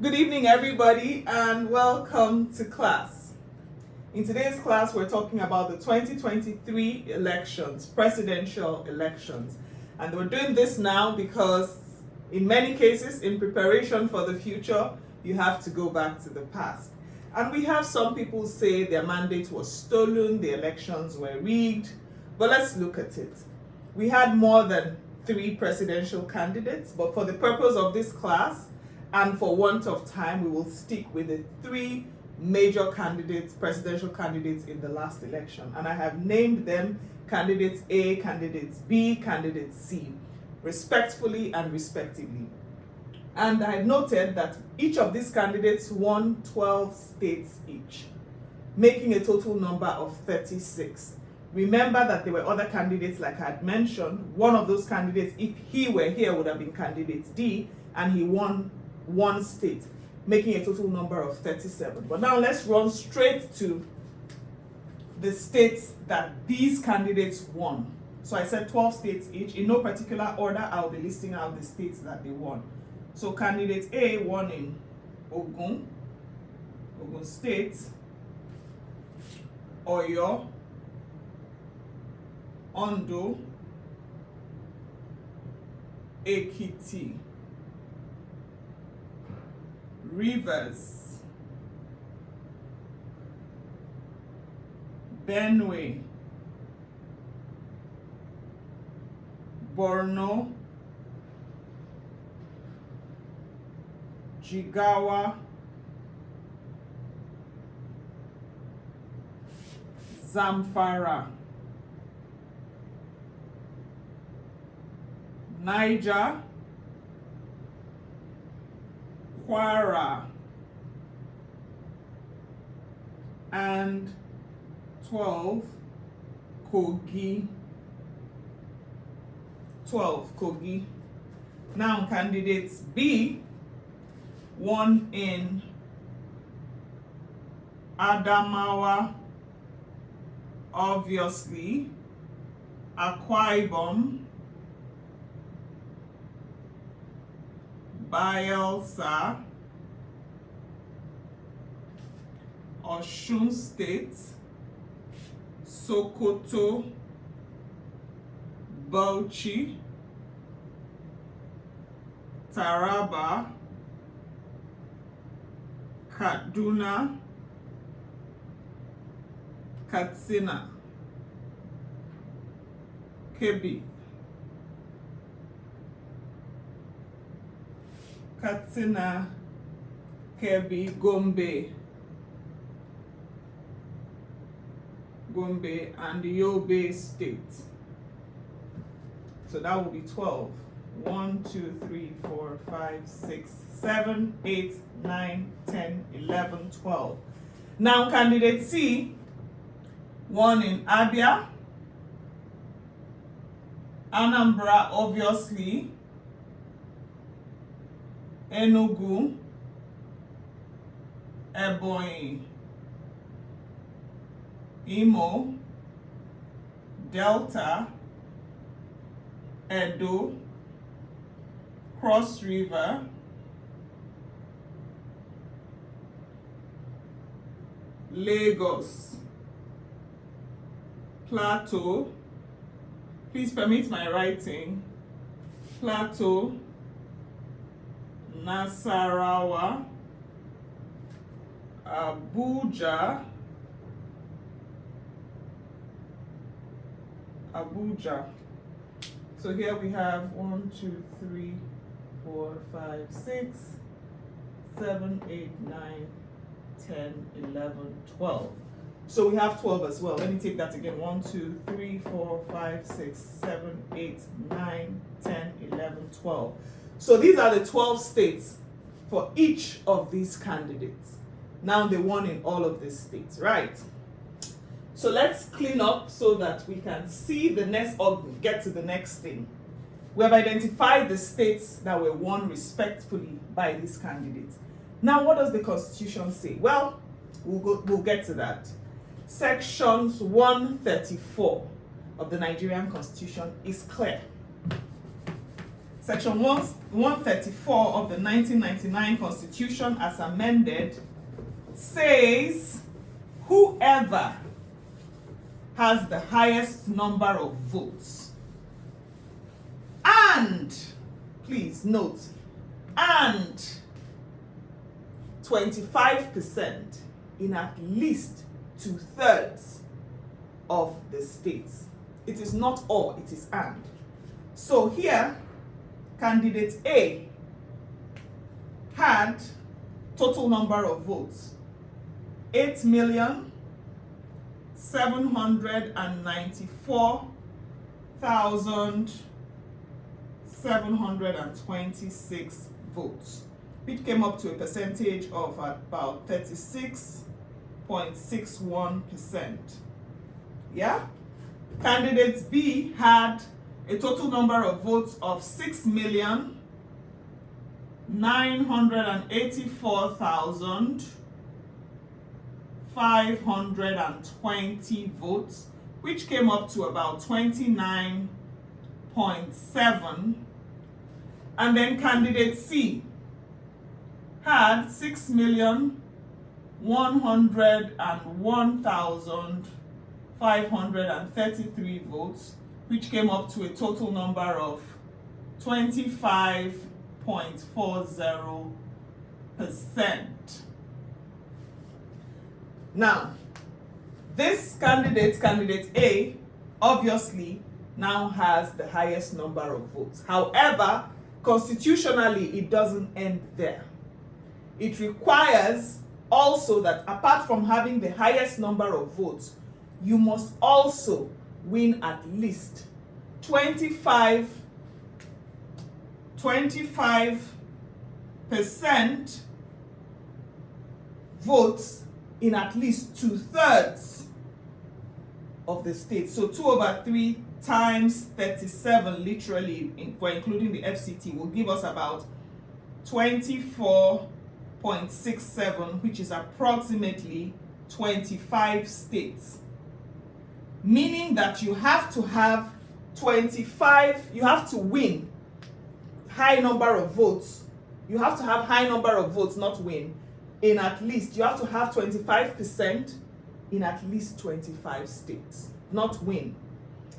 Good evening, everybody, and welcome to class. In today's class, we're talking about the 2023 elections, presidential elections. And we're doing this now because, in many cases, in preparation for the future, you have to go back to the past. And we have some people say their mandate was stolen, the elections were rigged, but let's look at it. We had more than 3 presidential candidates, but for the purpose of this class, and for want of time, we will stick with the 3 major candidates, presidential candidates in the last election. And I have named them candidates A, candidates B, candidates C, respectfully and respectively. And I noted that each of these candidates won 12 states each, making a total number of 36. Remember that there were other candidates, like I had mentioned. One of those candidates, if he were here, would have been candidate D, and he won 1 state, making a total number of 37. But now let's run straight to the states that these candidates won. So I said 12 states each. In no particular order, I'll be listing out the states that they won. So candidate A won in Ogun State, Oyo, Ondo, Ekiti, Rivers, Benue, Borno, Jigawa, Zamfara, Niger, Kwara, and 12 Kogi. Now candidates B won in Adamawa, obviously, Akwa Ibom, Bayelsa, Osun State, Sokoto, Bauchi, Taraba, Kaduna, Katsina, Kebbi, Gombe, and Yobe State. So that will be 12. 1, 2, 3, 4, 5, 6, 7, 8, 9, 10, 11, 12. Now candidate C won in Abia, Anambra, obviously, Enugu, Ebonyi, Imo, Delta, Edo, Cross River, Lagos, Plateau, please permit my writing, Plateau, Nasarawa, Abuja, So here we have 1, 2, 3, 4, 5, 6, 7, 8, 9, 10, 11, 12. So we have 12 as well. Let me take that again. 1, 2, 3, 4, 5, 6, 7, 8, 9, 10, 11, 12. So these are the 12 states for each of these candidates. Now they won in all of these states, right? So let's clean up so that we can see the next, or get to the next thing. We have identified the states that were won respectfully by these candidates. Now, what does the Constitution say? Well, we'll get to that. Sections 134 of the Nigerian Constitution is clear. Section 134 of the 1999 Constitution as amended says whoever has the highest number of votes and, please note, and 25% in at least 2/3 of the states. It is not or, it is and. So here, candidate A had total number of votes 8,794,726 votes, which came up to a percentage of about 36.61%. Yeah? Candidate B had a total number of votes of 6,984,520 votes, which came up to about 29.7. And then candidate C had 6,101,533 votes, which came up to a total number of 25.40%. Now, this candidate A, obviously now has the highest number of votes. However, constitutionally, it doesn't end there. It requires also that apart from having the highest number of votes, you must also win at least 25% votes in at least 2/3 of the states. So 2/3 times 37, literally, for including the FCT, will give us about 24.67, which is approximately 25 states. Meaning that you have to have 25, you have to win high number of votes. You have to have high number of votes, not win, in at least, you have to have 25% in at least 25 states, not win.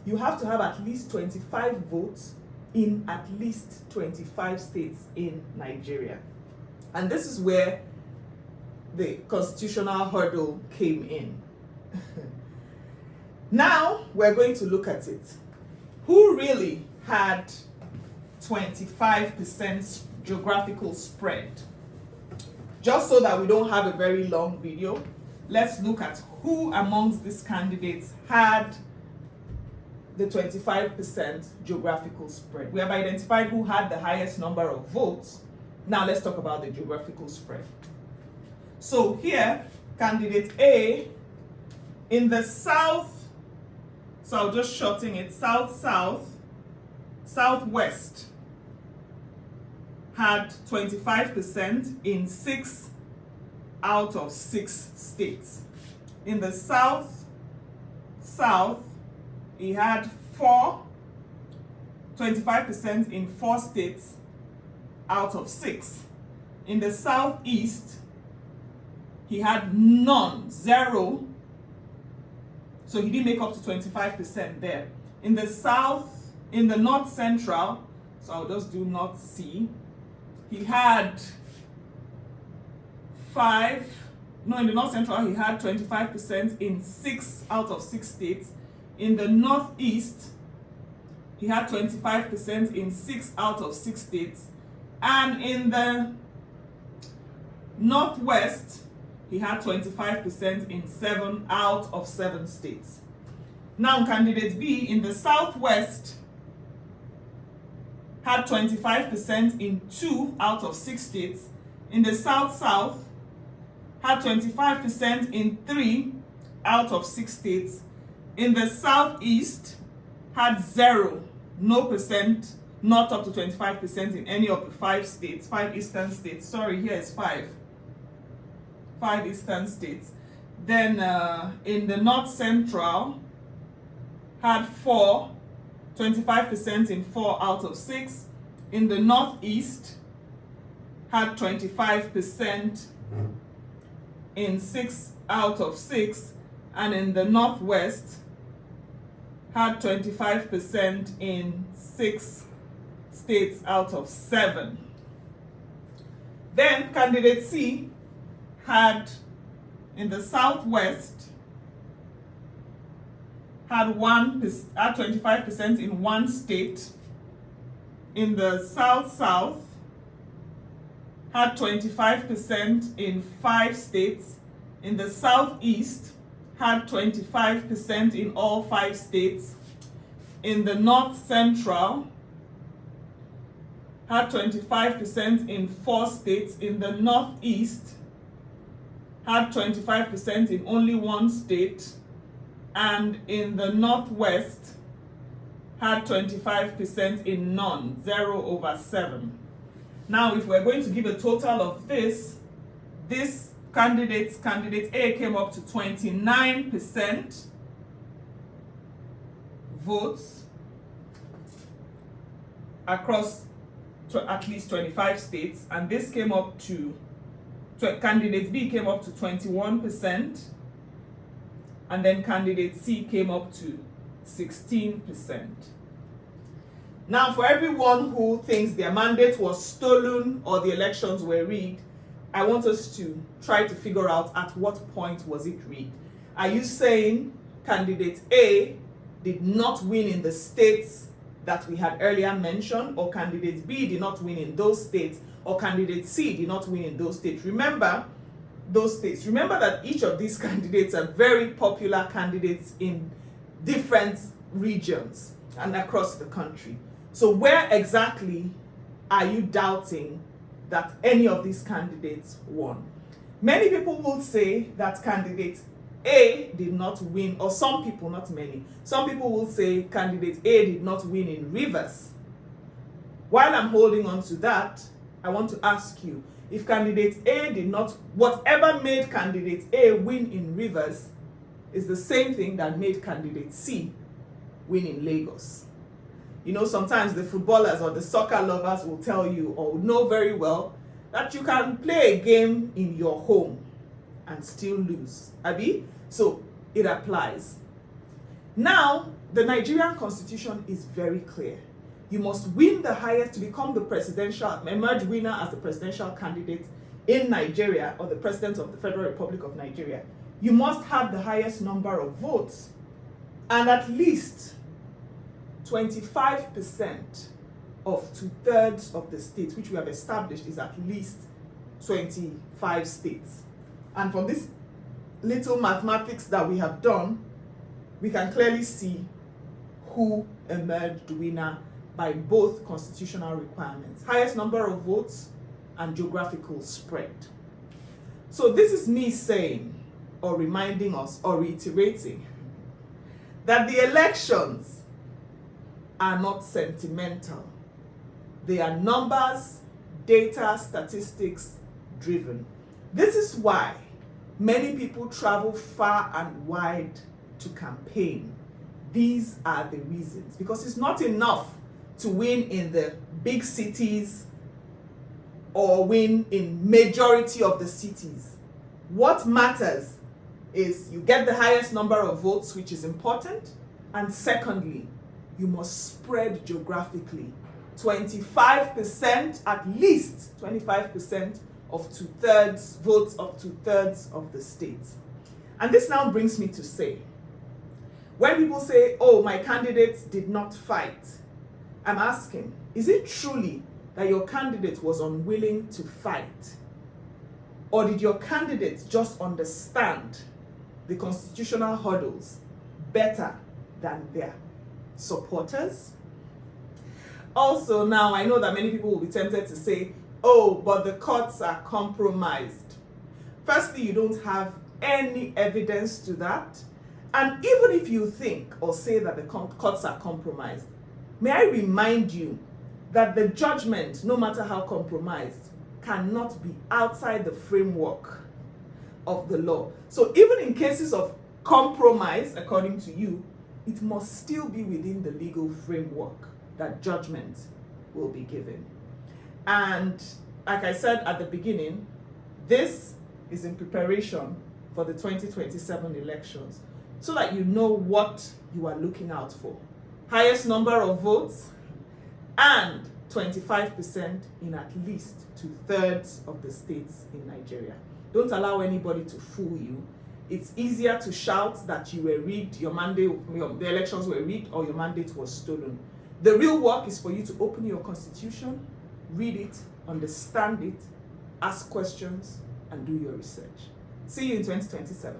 You have to have at least 25 votes in at least 25 states in Nigeria. And this is where the constitutional hurdle came in. Now, we're going to look at it. Who really had 25% geographical spread? Just so that we don't have a very long video, let's look at who amongst these candidates had the 25% geographical spread. We have identified who had the highest number of votes. Now let's talk about the geographical spread. So here, candidate A, in the south, so I'll just shorten it, southwest, had 25% in 6 out of 6 states. In the south, he had 25% in 4 states out of 6. In the southeast, he had none, 0. So he didn't make up to 25% there. In the north central, so I'll just do North C, he had in the north central, he had 25% in 6 out of 6 states. In the northeast, he had 25% in 6 out of 6 states. And in the northwest, he had 25% in 7 out of 7 states. Now, candidate B in the southwest had 25% in 2 out of 6 states. In the south had 25% in 3 out of 6 states. In the southeast had 0, no percent, not up to 25% in any of the 5 states, 5 eastern states. Sorry, here is 5 eastern states. Then in the north central had 25% in 4 out of 6. in the Northeast had 25% in 6 out of 6, and in the Northwest had 25% in 6 states out of 7. Then candidate C had in the Southwest had 25% in 1 state, in the South had 25% in 5 states, in the Southeast had 25% in all 5 states, in the North Central had 25% in 4 states, in the Northeast had 25% in only 1 state, and in the Northwest had 25% in none, 0/7. Now, if we're going to give a total of this candidate A came up to 29% votes across at least 25 states, and this came up to, candidate B came up to 21%, and then candidate C came up to 16%. Now, for everyone who thinks their mandate was stolen or the elections were rigged, I want us to try to figure out at what point was it rigged. Are you saying candidate A did not win in the states that we had earlier mentioned, or candidate B did not win in those states, or candidate C did not win in those states? Remember those states. Remember that each of these candidates are very popular candidates in different regions and across the country. So where exactly are you doubting that any of these candidates won? Many people will say that candidate A did not win, or some people, not many, some people will say candidate A did not win in Rivers. While I'm holding on to that, I want to ask you, if candidate A did not, whatever made candidate A win in Rivers is the same thing that made candidate C win in Lagos. You know, sometimes the footballers or the soccer lovers will tell you, or know very well, that you can play a game in your home and still lose. Abi? So it applies. Now, the Nigerian constitution is very clear. You must win the highest to become the presidential, emerge winner as the presidential candidate in Nigeria, or the president of the Federal Republic of Nigeria. You must have the highest number of votes, and at least 25% of 2/3 of the states, which we have established is at least 25 states. And from this little mathematics that we have done, we can clearly see who emerged winner by both constitutional requirements: highest number of votes and geographical spread. So this is me saying, or reminding us, or reiterating, that the elections are not sentimental. They are numbers, data, statistics driven. This is why many people travel far and wide to campaign. These are the reasons. Because it's not enough to win in the big cities or win in majority of the cities. What matters is you get the highest number of votes, which is important, and secondly, you must spread geographically. 25%, at least 25% of 2/3 votes of 2/3 of the states. And this now brings me to say, when people say, oh, my candidate did not fight, I'm asking, is it truly that your candidate was unwilling to fight? Or did your candidate just understand the constitutional hurdles better than their supporters? Also, now I know that many people will be tempted to say, oh, but the courts are compromised. Firstly, you don't have any evidence to that. And even if you think or say that the courts are compromised, may I remind you that the judgment, no matter how compromised, cannot be outside the framework of the law. So even in cases of compromise, according to you, it must still be within the legal framework that judgment will be given. And like I said at the beginning, this is in preparation for the 2027 elections, so that you know what you are looking out for. Highest number of votes and 25% in at least 2/3 of the states in Nigeria. Don't allow anybody to fool you. It's easier to shout that you were rigged, the elections were rigged, or your mandate was stolen. The real work is for you to open your constitution, read it, understand it, ask questions, and do your research. See you in 2027.